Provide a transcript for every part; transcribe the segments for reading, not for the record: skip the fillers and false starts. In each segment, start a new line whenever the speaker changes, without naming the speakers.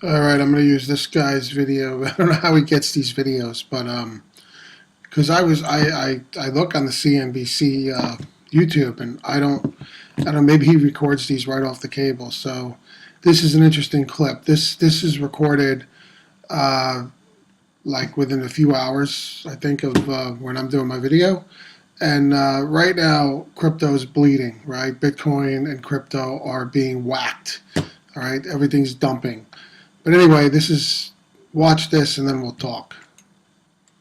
All right, I'm going to use this guy's video. I don't know how he gets these videos, but because I look on the CNBC YouTube, and I don't, maybe he records these right off the cable. So this is an interesting clip. This is recorded uh, like within a few hours, I think, of when I'm doing my video. And right now, crypto is bleeding. Right, Bitcoin and crypto are being whacked. All right, everything's dumping. But anyway, watch this and then we'll talk.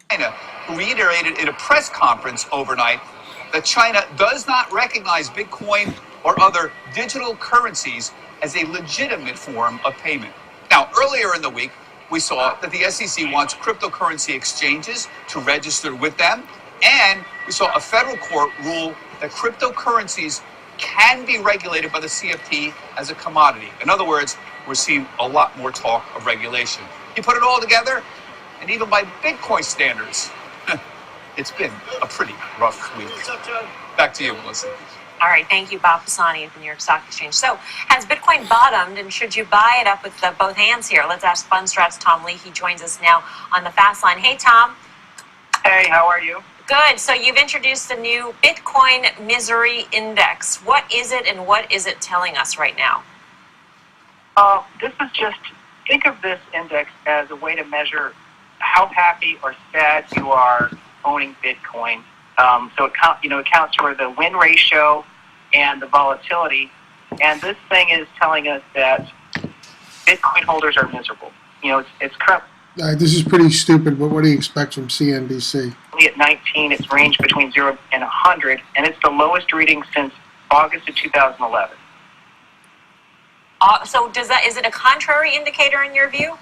China reiterated in a press conference overnight that China does not recognize Bitcoin or other digital currencies as a legitimate form of payment. Now, earlier in the week, we saw that the SEC wants cryptocurrency exchanges to register with them, and we saw a federal court rule that cryptocurrencies can be regulated by the CFT as a commodity. In other words, we're seeing a lot more talk of regulation. You put it all together, and even by Bitcoin standards, it's been a pretty rough week. Back to you, Melissa.
All right, thank you, Bob Pisani at the New York Stock Exchange. So, has Bitcoin bottomed, and should you buy it up with both hands here? Let's ask Fundstrat's Tom Lee. He joins us now on the fast line. Hey, Tom.
Hey, how are you?
Good. So you've introduced the new Bitcoin Misery Index. What is it, and what is it telling us right now?
This is just, think of this index as a way to measure how happy or sad you are owning Bitcoin. So it counts for the win ratio and the volatility. And this thing is telling us that Bitcoin holders are miserable. It's currently
This is pretty stupid, but what do you expect from CNBC?
at 19. It's ranged between 0 and 100, and it's the lowest reading since August of 2011.
So is it a contrary indicator in your view?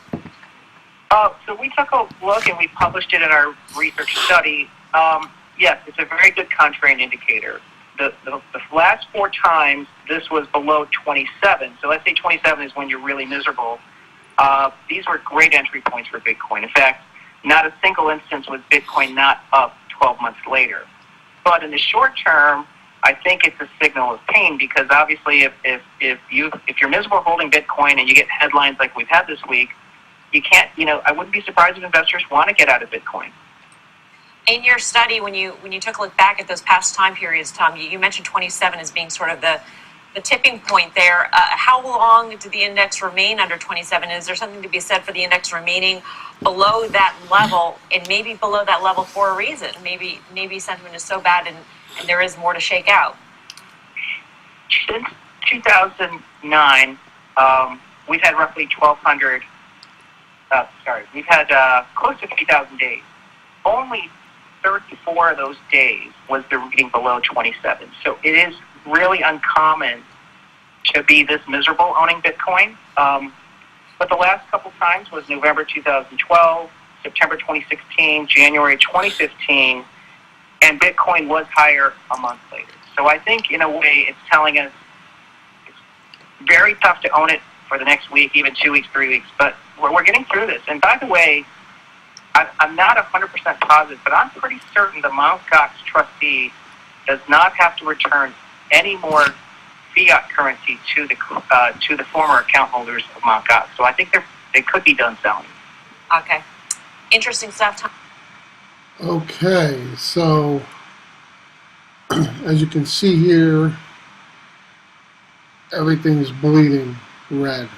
So we took a look and we published it in our research study. Yes, it's a very good contrarian indicator. The last 4 times this was below 27. So let's say 27 is when you're really miserable. These were great entry points for Bitcoin. In fact, not a single instance was Bitcoin not up 12 months later. But in the short term, I think it's a signal of pain, because obviously if you're miserable holding Bitcoin and you get headlines like we've had this week, you can't, I wouldn't be surprised if investors want to get out of Bitcoin.
In your study, when you took a look back at those past time periods, Tom, you mentioned 27 as being sort of the tipping point there. How long did the index remain under 27? Is there something to be said for the index remaining below that level, and maybe below that level for a reason? Maybe sentiment is so bad and there is more to shake out.
Since 2009, we've had roughly 1,200. We've had close to 3,000 days. Only 34 of those days was the reading below 27. So it is really uncommon to be this miserable owning Bitcoin. But the last couple times was November 2012, September 2016, January 2015, and Bitcoin was higher a month later. So I think in a way it's telling us it's very tough to own it for the next week, even 2 weeks, 3 weeks, but we're getting through this. And by the way, I'm not 100% positive, but I'm pretty certain the Mt. Gox Trustee does not have to return any more fiat currency to the former account holders of Mt. Gox. So I think they could be done selling.
Okay. Interesting stuff, Tom.
Okay, so as you can see here, everything's bleeding red.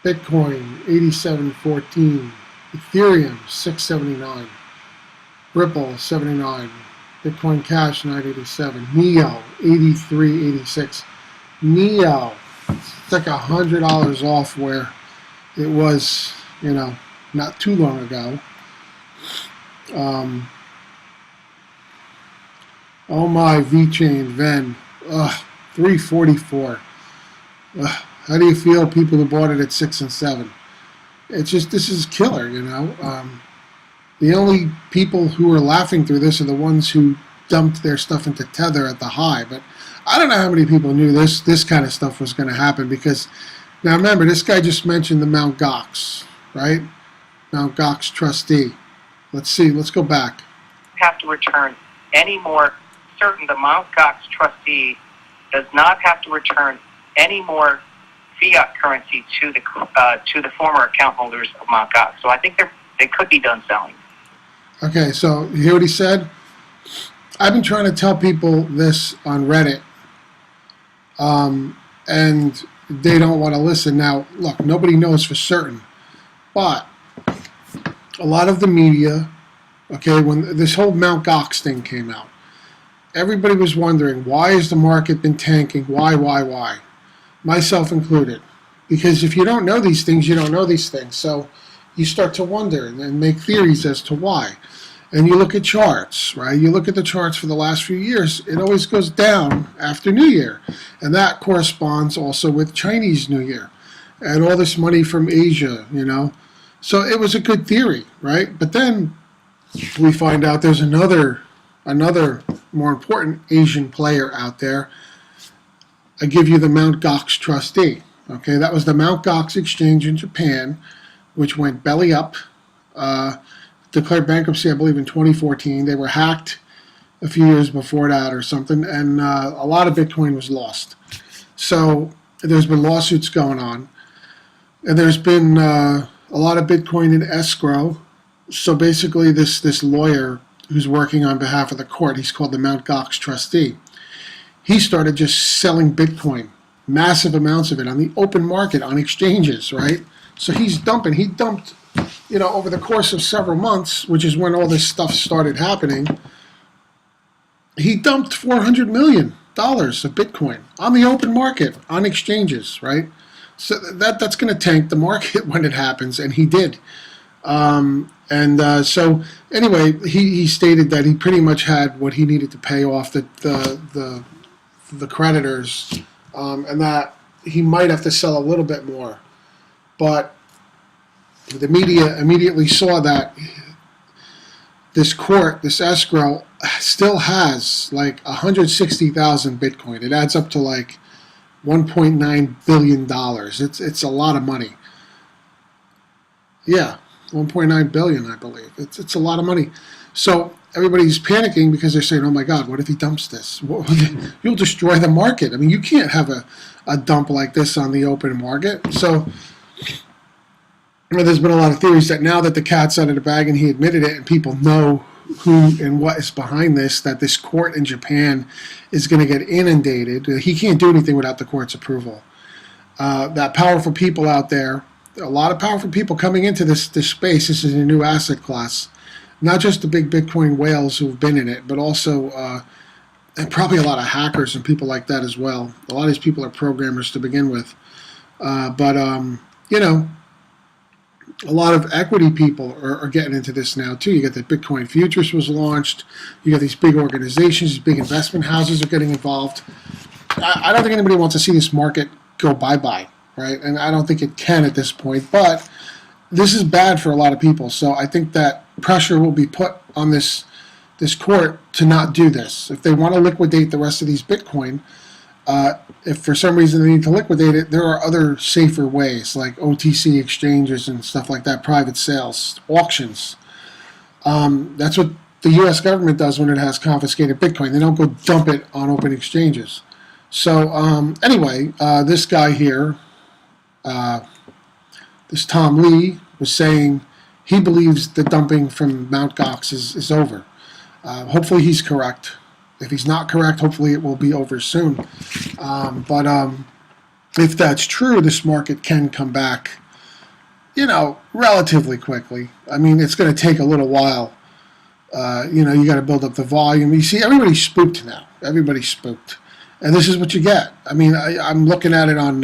Bitcoin 87.14, Ethereum 679, Ripple 79, Bitcoin Cash 987, Neo 83.86. Neo, it's like $100 off where it was, not too long ago. Oh my, VeChain, Ven, 344. How do you feel, people who bought it at 6 and 7? It's just, this is killer, The only people who are laughing through this are the ones who dumped their stuff into Tether at the high. But I don't know how many people knew this kind of stuff was going to happen, because now remember, this guy just mentioned the Mt. Gox, right? Mt. Gox Trustee. Let's see, let's go back.
Have to return any more, certain the Mt. Gox Trustee does not have to return any more fiat currency to the former account holders of Mt. Gox. So I think they could be done selling.
Okay, so you hear what he said? I've been trying to tell people this on Reddit, and they don't want to listen. Now, look, nobody knows for certain, but a lot of the media, okay, when this whole Mt. Gox thing came out, everybody was wondering, why has the market been tanking? Why? Myself included. Because if you don't know these things, you don't know these things. So you start to wonder and make theories as to why. And you look at charts, right? You look at the charts for the last few years, it always goes down after New Year. And that corresponds also with Chinese New Year. And all this money from Asia, you know. So it was a good theory, right? But then we find out there's another more important Asian player out there. I give you the Mt. Gox Trustee. Okay, that was the Mt. Gox exchange in Japan, which went belly up. Declared bankruptcy, I believe, in 2014. They were hacked a few years before that or something, and a lot of Bitcoin was lost. So there's been lawsuits going on, and there's been a lot of Bitcoin in escrow. So basically, this lawyer who's working on behalf of the court, he's called the Mt. Gox Trustee. He started just selling Bitcoin, massive amounts of it on the open market, on exchanges, right? So he dumped, you know, over the course of several months, which is when all this stuff started happening, he dumped $400 million of Bitcoin on the open market, on exchanges, right? So that's going to tank the market when it happens, and he did. So anyway, he stated that he pretty much had what he needed to pay off the creditors, and that he might have to sell a little bit more. But the media immediately saw that this court, this escrow, still has like 160,000 Bitcoin. It adds up to like $1.9 billion. It's a lot of money. Yeah, 1.9 billion, I believe. It's a lot of money. So everybody's panicking because they're saying, oh my God, what if he dumps this? You'll destroy the market. I mean, you can't have a dump like this on the open market. So there's been a lot of theories that now that the cat's out of the bag and he admitted it and people know who and what is behind this, that this court in Japan is going to get inundated. He can't do anything without the court's approval. That powerful people out there, a lot of powerful people coming into this space. This is a new asset class. Not just the big Bitcoin whales who have been in it, but also and probably a lot of hackers and people like that as well. A lot of these people are programmers to begin with. You know, a lot of equity people are getting into this now too. You got the Bitcoin Futures was launched. You got these big organizations, these big investment houses are getting involved. I don't think anybody wants to see this market go bye-bye, right? And I don't think it can at this point, but this is bad for a lot of people. So I think that pressure will be put on this court to not do this. If they want to liquidate the rest of these Bitcoin, if for some reason they need to liquidate it, there are other safer ways, like OTC exchanges and stuff like that, private sales, auctions. That's what the U.S. government does when it has confiscated Bitcoin. They don't go dump it on open exchanges. So anyway, this guy here, this Tom Lee, was saying he believes the dumping from Mt. Gox is over. Hopefully he's correct. If he's not correct, hopefully it will be over soon. If that's true, this market can come back, you know, relatively quickly. I mean, it's going to take a little while. You know, you got to build up the volume. You see, everybody's spooked now. Everybody's spooked. And this is what you get. I mean, I'm looking at it on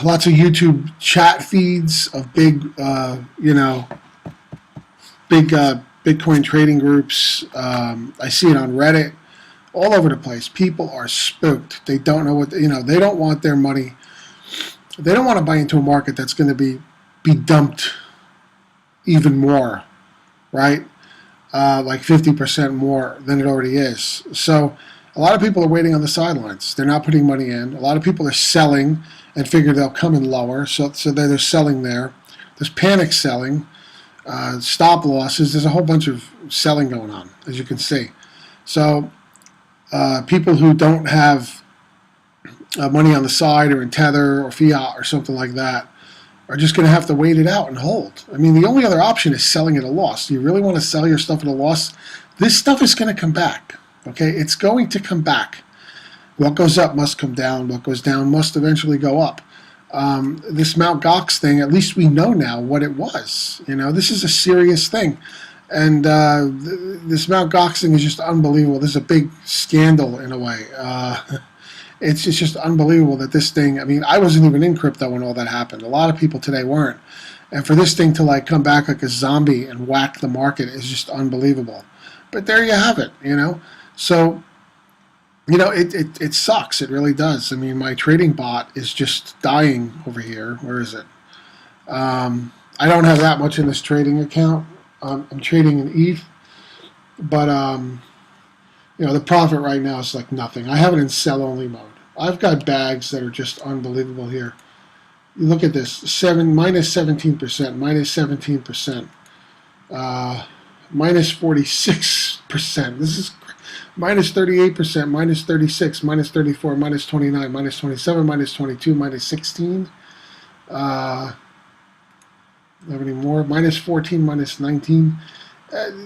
lots of YouTube chat feeds of big, you know, big Bitcoin trading groups. I see it on Reddit, all over the place. People are spooked. They don't know what, you know, they don't want their money. They don't want to buy into a market that's going to be dumped even more, right? Like 50% more than it already is. So a lot of people are waiting on the sidelines. They're not putting money in. A lot of people are selling and figure they'll come in lower. So they're selling there. There's panic selling. Stop losses. There's a whole bunch of selling going on, as you can see. So people who don't have money on the side or in Tether or Fiat or something like that are just going to have to wait it out and hold. I mean, the only other option is selling at a loss. Do you really want to sell your stuff at a loss? This stuff is going to come back. Okay, it's going to come back. What goes up must come down. What goes down must eventually go up. This Mt. Gox thing, at least we know now what it was. You know, this is a serious thing. And this Mt. Gox thing is just unbelievable. This is a big scandal in a way. It's just unbelievable that this thing, I mean, I wasn't even in crypto when all that happened. A lot of people today weren't. And for this thing to like come back like a zombie and whack the market is just unbelievable. But there you have it, you know. So, you know, it sucks. It really does. I mean, my trading bot is just dying over here. Where is it? I don't have that much in this trading account. I'm trading in ETH. But, you know, the profit right now is like nothing. I have it in sell-only mode. I've got bags that are just unbelievable here. You look at this, minus 17%, minus 17%, minus 46%. This is minus 38%, minus 36, minus 34, minus 29, minus 27, minus 22, minus 16. Have any more? Minus 14, minus 19.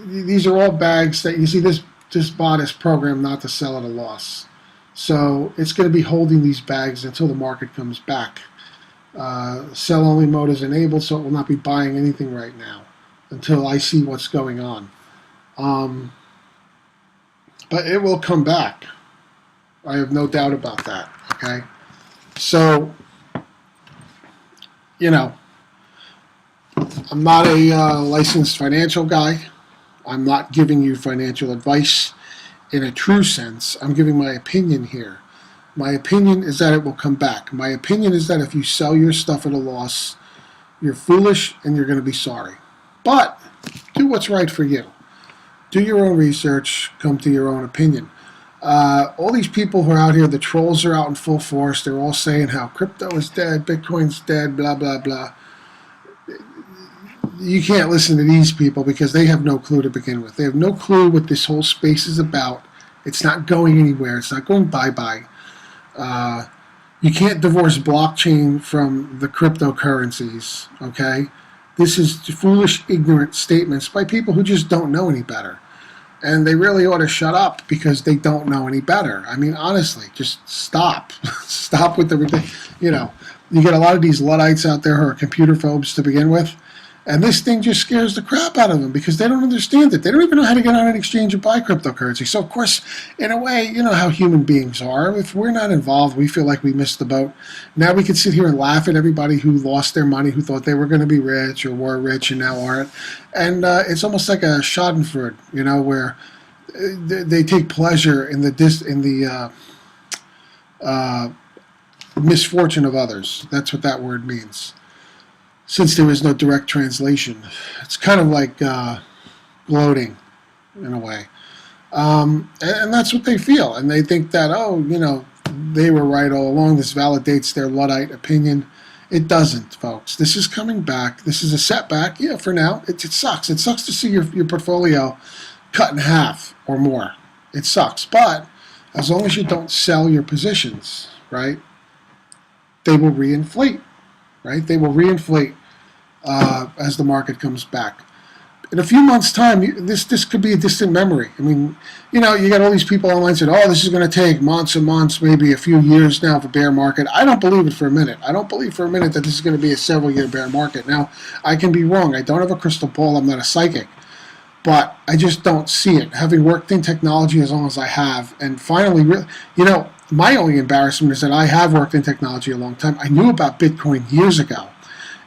These are all bags that you see. This bot is programmed not to sell at a loss. So it's going to be holding these bags until the market comes back. Sell-only mode is enabled, so it will not be buying anything right now until I see what's going on. But it will come back. I have no doubt about that. Okay? So, you know, I'm not a licensed financial guy. I'm not giving you financial advice in a true sense. I'm giving my opinion here. My opinion is that it will come back. My opinion is that if you sell your stuff at a loss, you're foolish and you're going to be sorry. But do what's right for you. Do your own research. Come to your own opinion. All these people who are out here, the trolls are out in full force. They're all saying how crypto is dead, Bitcoin's dead, blah, blah, blah. You can't listen to these people because they have no clue to begin with. They have no clue what this whole space is about. It's not going anywhere. It's not going bye-bye. You can't divorce blockchain from the cryptocurrencies, okay? This is foolish, ignorant statements by people who just don't know any better. And they really ought to shut up because they don't know any better. I mean, honestly, just stop. Stop with the, you know, you get a lot of these Luddites out there who are computer phobes to begin with. And this thing just scares the crap out of them because they don't understand it. They don't even know how to get on an exchange and buy cryptocurrency. So, of course, in a way, you know how human beings are. If we're not involved, we feel like we missed the boat. Now we can sit here and laugh at everybody who lost their money, who thought they were going to be rich or were rich and now aren't. And it's almost like a schadenfreude, you know, where they take pleasure in the misfortune of others. That's what that word means. Since there is no direct translation, it's kind of like gloating in a way. And that's what they feel. And they think that, oh, you know, they were right all along. This validates their Luddite opinion. It doesn't, folks. This is coming back. This is a setback. Yeah, for now. It sucks. It sucks to see your portfolio cut in half or more. It sucks. But as long as you don't sell your positions, right, they will reinflate. Right? They will reinflate as the market comes back. In a few months' time, this could be a distant memory. I mean, you know, you got all these people online saying, oh, this is going to take months and months, maybe a few years now for bear market. I don't believe it for a minute. I don't believe for a minute that this is going to be a several-year bear market. Now, I can be wrong. I don't have a crystal ball. I'm not a psychic. But I just don't see it. Having worked in technology as long as I have, and finally, you know, my only embarrassment is that I have worked in technology a long time. I knew about Bitcoin years ago.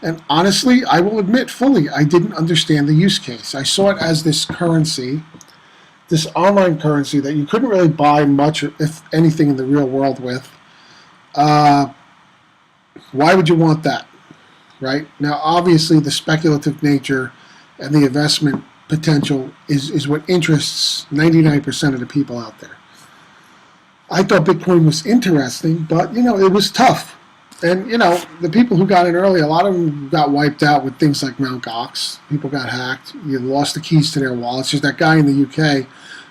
And honestly, I will admit fully, I didn't understand the use case. I saw it as this currency, this online currency that you couldn't really buy much, if anything, in the real world with. Why would you want that? Right? Now, obviously, the speculative nature and the investment potential is what interests 99% of the people out there. I thought Bitcoin was interesting, but, you know, it was tough. And, you know, the people who got in early, a lot of them got wiped out with things like Mt. Gox. People got hacked. You lost the keys to their wallets. There's that guy in the UK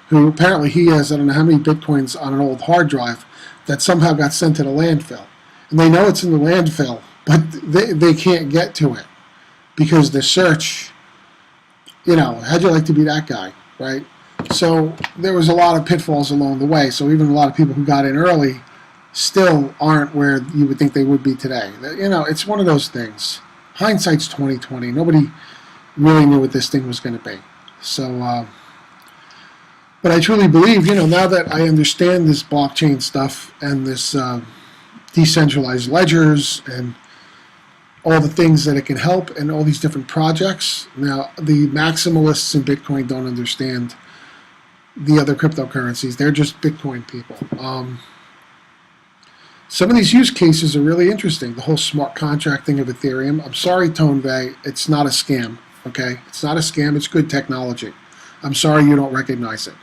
who apparently he has, I don't know how many Bitcoins on an old hard drive that somehow got sent to the landfill. And they know it's in the landfill, but they can't get to it because the search, how'd you like to be that guy, right? So there was a lot of pitfalls along the way. So even a lot of people who got in early still aren't where you would think they would be today. It's one of those things. Hindsight's 20/20. Nobody really knew what this thing was going to be. So, but I truly believe, now that I understand this blockchain stuff and this decentralized ledgers and all the things that it can help and all these different projects. Now, the maximalists in Bitcoin don't understand the other cryptocurrencies. They're just Bitcoin people. Some of these use cases are really interesting. The whole smart contract thing of Ethereum. I'm sorry, Tonvei, it's not a scam. Okay, it's not a scam. It's good technology. I'm sorry you don't recognize it.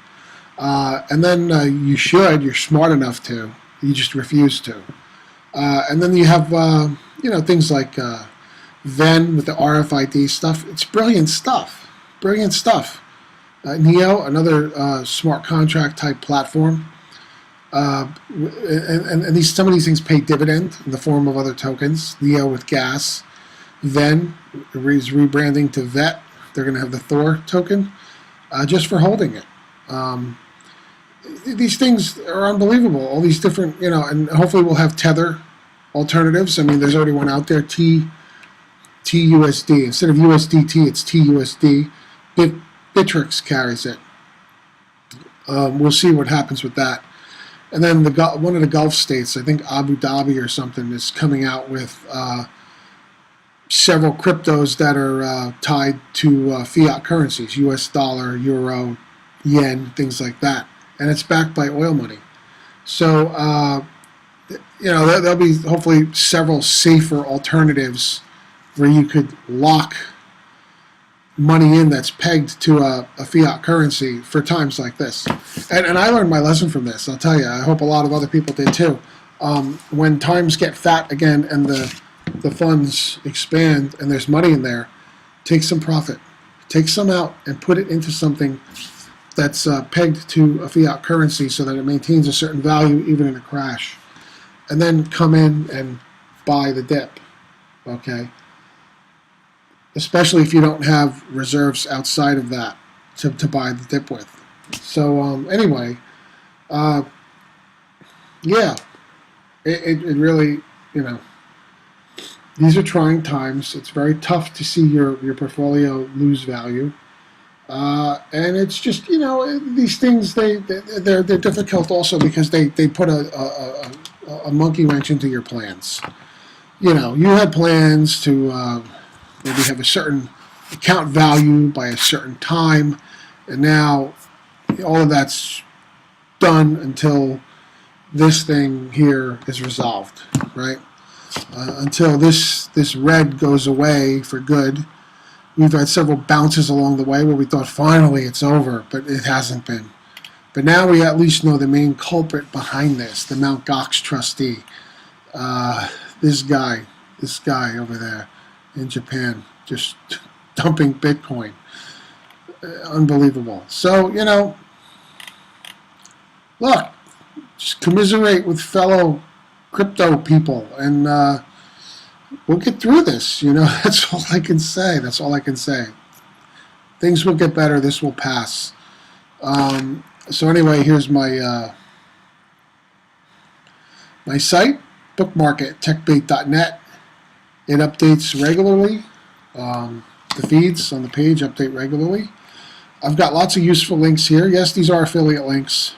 And then you're smart enough to. You just refuse to. And then you have things like Ven with the RFID stuff. It's brilliant stuff. Brilliant stuff. Neo, another smart contract type platform. And some of these things pay dividend in the form of other tokens. Neo with gas. Ven is rebranding to VET. They're going to have the Thor token just for holding it. These things are unbelievable. All these different, and hopefully we'll have Tether alternatives. I mean, there's already one out there, TUSD. Instead of USDT, it's TUSD. Bittrex carries it. We'll see what happens with that. And then one of the Gulf states, I think Abu Dhabi or something, is coming out with several cryptos that are tied to fiat currencies, US dollar, euro, yen, things like that. And it's backed by oil money. So, there'll be hopefully several safer alternatives where you could lock money in that's pegged to a fiat currency for times like this. And I learned my lesson from this, I'll tell you. I hope a lot of other people did too. When times get fat again and the funds expand and there's money in there, take some profit. Take some out and put it into something that's pegged to a fiat currency so that it maintains a certain value even in a crash. And then come in and buy the dip, okay? Especially if you don't have reserves outside of that to buy the dip with. So anyway, yeah, it really, these are trying times. It's very tough to see your portfolio lose value. And it's just, these things, they're difficult also because they put a monkey wrench into your plans. You had plans to maybe have a certain account value by a certain time, and now all of that's done until this thing here is resolved, right? Until this red goes away for good. We've had several bounces along the way where we thought finally it's over, but it hasn't been. But now we at least know the main culprit behind this, the Mt. Gox Trustee. This guy over there in Japan, just dumping Bitcoin. Unbelievable. So, look, just commiserate with fellow crypto people, and we'll get through this. That's all I can say. That's all I can say. Things will get better. This will pass. So anyway, here's my my site. Bookmark it, techbait.net. It updates regularly. The feeds on the page update regularly. I've got lots of useful links here. Yes, these are affiliate links.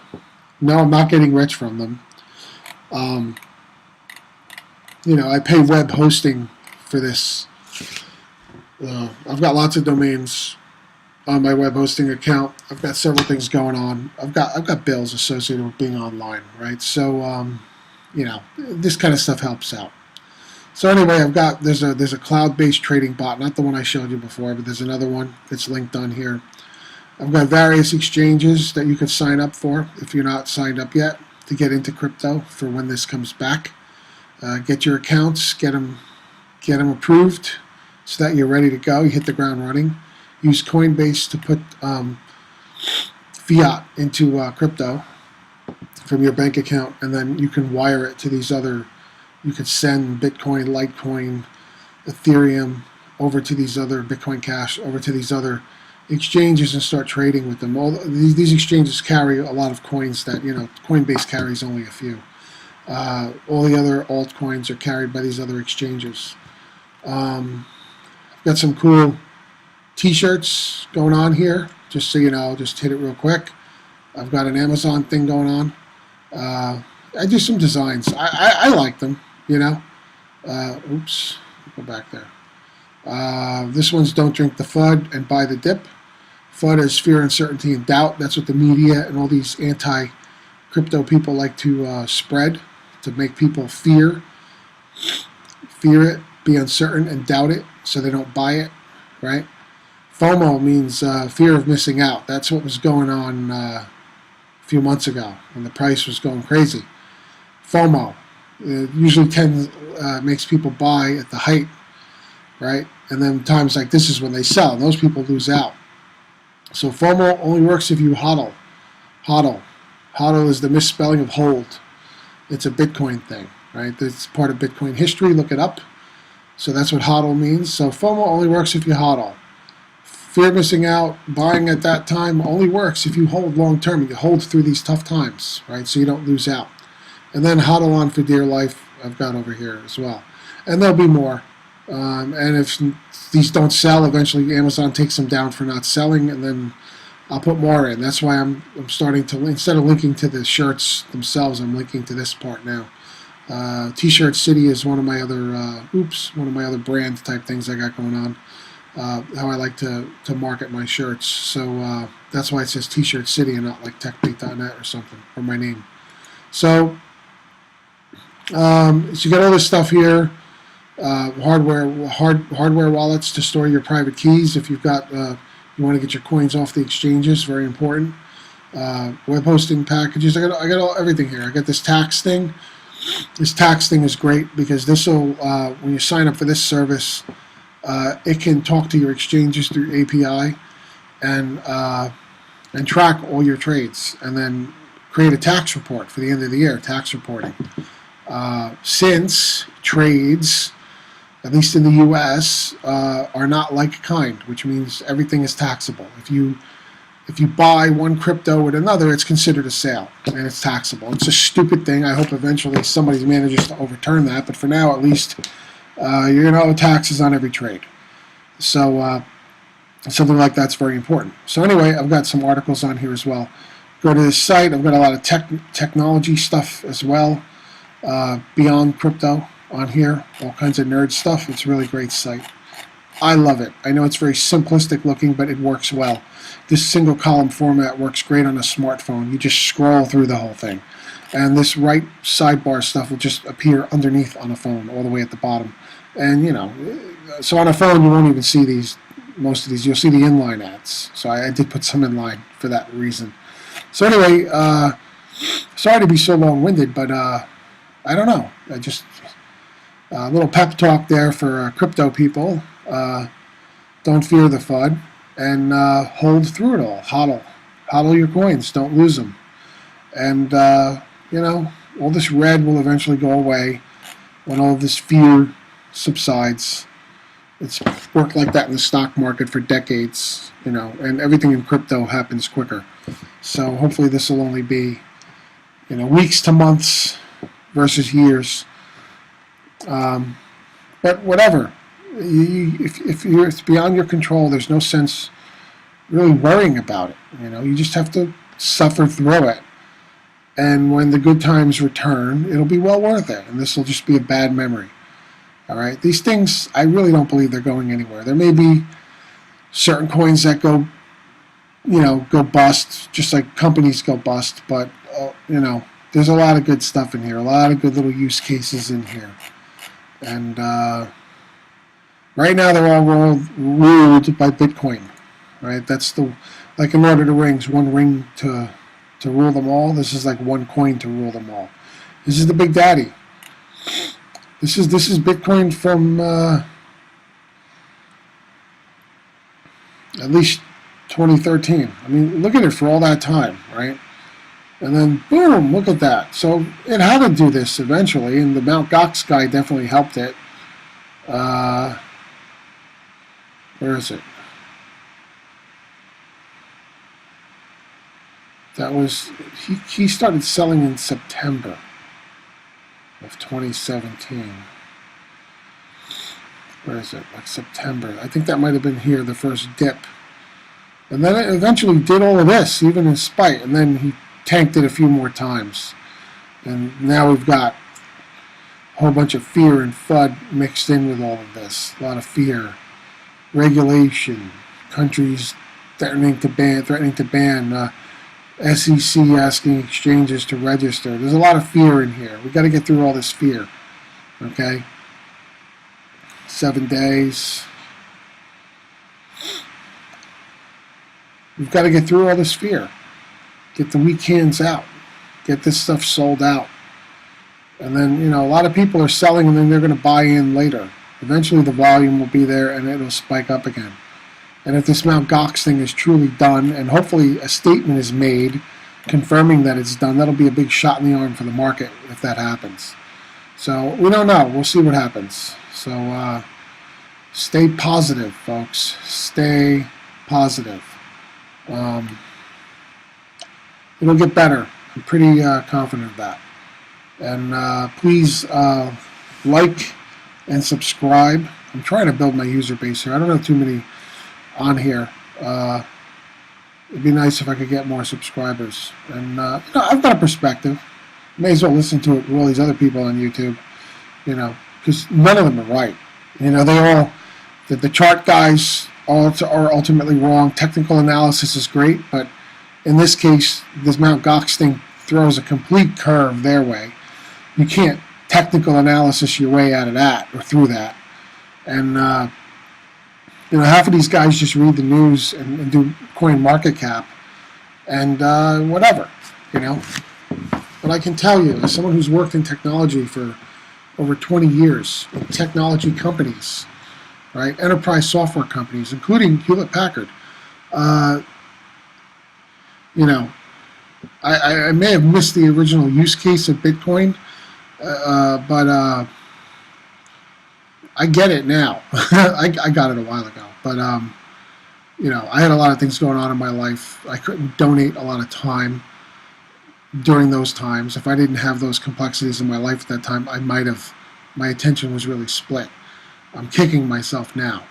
No, I'm not getting rich from them. I pay web hosting for this. I've got lots of domains on my web hosting account. I've got several things going on. I've got bills associated with being online, right? So, this kind of stuff helps out. So anyway, there's a cloud-based trading bot, not the one I showed you before, but there's another one that's linked on here. I've got various exchanges that you can sign up for if you're not signed up yet to get into crypto for when this comes back. Get your accounts, get them approved so that you're ready to go. You hit the ground running. Use Coinbase to put fiat into crypto. from your bank account, and then you can wire it to these other. You could send Bitcoin, Litecoin, Ethereum over to these other Bitcoin Cash over to these other exchanges and start trading with them. All these exchanges carry a lot of coins that Coinbase carries only a few. All the other altcoins are carried by these other exchanges. I've got some cool T-shirts going on here, just so you know. Just hit it real quick. I've got an Amazon thing going on. I do some designs. I like them, Oops, go back there. This one's don't drink the FUD and buy the dip. FUD is fear, uncertainty, and doubt. That's what the media and all these anti-crypto people like to spread, to make people fear it, be uncertain, and doubt it, so they don't buy it, right? FOMO means fear of missing out. That's what was going on a few months ago when the price was going crazy. FOMO usually makes people buy at the height, right? And then times like this is when they sell. And those people lose out. So FOMO only works if you HODL. HODL. HODL is the misspelling of hold. It's a Bitcoin thing, right? It's part of Bitcoin history. Look it up. So that's what HODL means. So FOMO only works if you HODL. Fear of missing out, buying at that time only works if you hold long term. You hold through these tough times, right? So you don't lose out. And then HODL on for dear life, I've got over here as well. And there'll be more. And if these don't sell, eventually Amazon takes them down for not selling, and then I'll put more in. That's why I'm starting to, instead of linking to the shirts themselves, I'm linking to this part now. T-Shirt City is one of my other brand type things I got going on. How I like to market my shirts. So that's why it says T-Shirt City and not like techbait.net or something, or my name. So you got all this stuff here. Hardware wallets to store your private keys if you've got you want to get your coins off the exchanges. Very important. Web hosting packages. I got everything here. I got this tax thing. This tax thing is great because this will when you sign up for this service, it can talk to your exchanges through API and track all your trades, and then create a tax report for the end of the year. Tax reporting. Since trades, at least in the U.S., are not like kind, which means everything is taxable. If you buy one crypto with another, it's considered a sale, and it's taxable. It's a stupid thing. I hope eventually somebody manages to overturn that, but for now, at least, you're going to owe taxes on every trade. So something like that's very important. So anyway, I've got some articles on here as well. Go to this site. I've got a lot of technology stuff as well, beyond crypto on here, all kinds of nerd stuff. It's a really great site. I love it. I know it's very simplistic looking, but it works well. This single column format works great on a smartphone. You just scroll through the whole thing. And this right sidebar stuff will just appear underneath on a phone, all the way at the bottom. And, so on a phone you won't even see most of these. You'll see the inline ads. So I did put some inline for that reason. So anyway, sorry to be so long-winded, but I don't know. I just... a little pep talk there for crypto people. Don't fear the FUD, and hold through it all. HODL your coins. Don't lose them. And, all this red will eventually go away when all this fear subsides. It's worked like that in the stock market for decades, and everything in crypto happens quicker. So hopefully this will only be, weeks to months versus years. But whatever, if it's beyond your control, there's no sense really worrying about it. You just have to suffer through it, and when the good times return, it'll be well worth it, and this will just be a bad memory. All right, these things, I really don't believe they're going anywhere. There may be certain coins that go bust, just like companies go bust, but there's a lot of good stuff in here, a lot of good little use cases in here. And right now they're all ruled by Bitcoin, right? That's like in Lord of the Rings, one ring to rule them all. This is like one coin to rule them all. This is the big daddy. This is Bitcoin from at least 2013. I mean, look at it for all that time, right? And then, boom, look at that. So it had to do this eventually, and the Mt. Gox guy definitely helped it. Where is it? That was, he started selling in September of 2017. Where is it? Like September. I think that might have been here, the first dip. And then it eventually did all of this, even in spite. And then he tanked it a few more times. And now we've got a whole bunch of fear and FUD mixed in with all of this. A lot of fear. Regulation. Countries threatening to ban. SEC asking exchanges to register. There's a lot of fear in here. We've got to get through all this fear. Okay? 7 days. We've got to get through all this fear. Get the weak hands out. Get this stuff sold out. And then, a lot of people are selling and then they're going to buy in later. Eventually the volume will be there and it'll spike up again. And if this Mt. Gox thing is truly done, and hopefully a statement is made confirming that it's done, that'll be a big shot in the arm for the market if that happens. So we don't know. We'll see what happens. So stay positive, folks. Stay positive. It'll get better. I'm pretty confident of that. And please like and subscribe. I'm trying to build my user base here. I don't have too many on here. It'd be nice if I could get more subscribers. And I've got a perspective. May as well listen to it with all these other people on YouTube. Because none of them are right. They all, the chart guys are ultimately wrong. Technical analysis is great, but in this case, this Mt. Gox thing throws a complete curve their way. You can't technical analysis your way out of that or through that. And half of these guys just read the news and do coin market cap and whatever, But I can tell you, as someone who's worked in technology for over 20 years, in technology companies, right, enterprise software companies, including Hewlett-Packard, I may have missed the original use case of Bitcoin, but I get it now. I got it a while ago, but I had a lot of things going on in my life. I couldn't donate a lot of time during those times. If I didn't have those complexities in my life at that time, my attention was really split. I'm kicking myself now,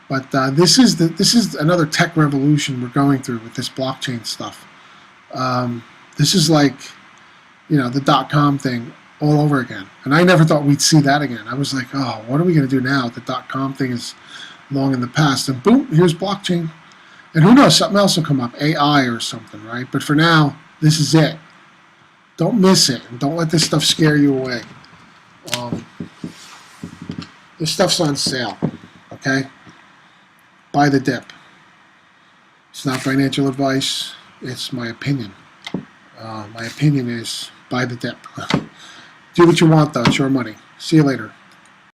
but this is another tech revolution we're going through with this blockchain stuff. This is like the .com thing all over again. And I never thought we'd see that again. I was like, oh, what are we going to do now? The .com thing is long in the past. And boom, here's blockchain. And who knows, something else will come up, AI or something, right? But for now, this is it. Don't miss it. And don't let this stuff scare you away. This stuff's on sale, okay? Buy the dip. It's not financial advice. It's my opinion. My opinion is buy the dip. Do what you want, though. It's your money. See you later.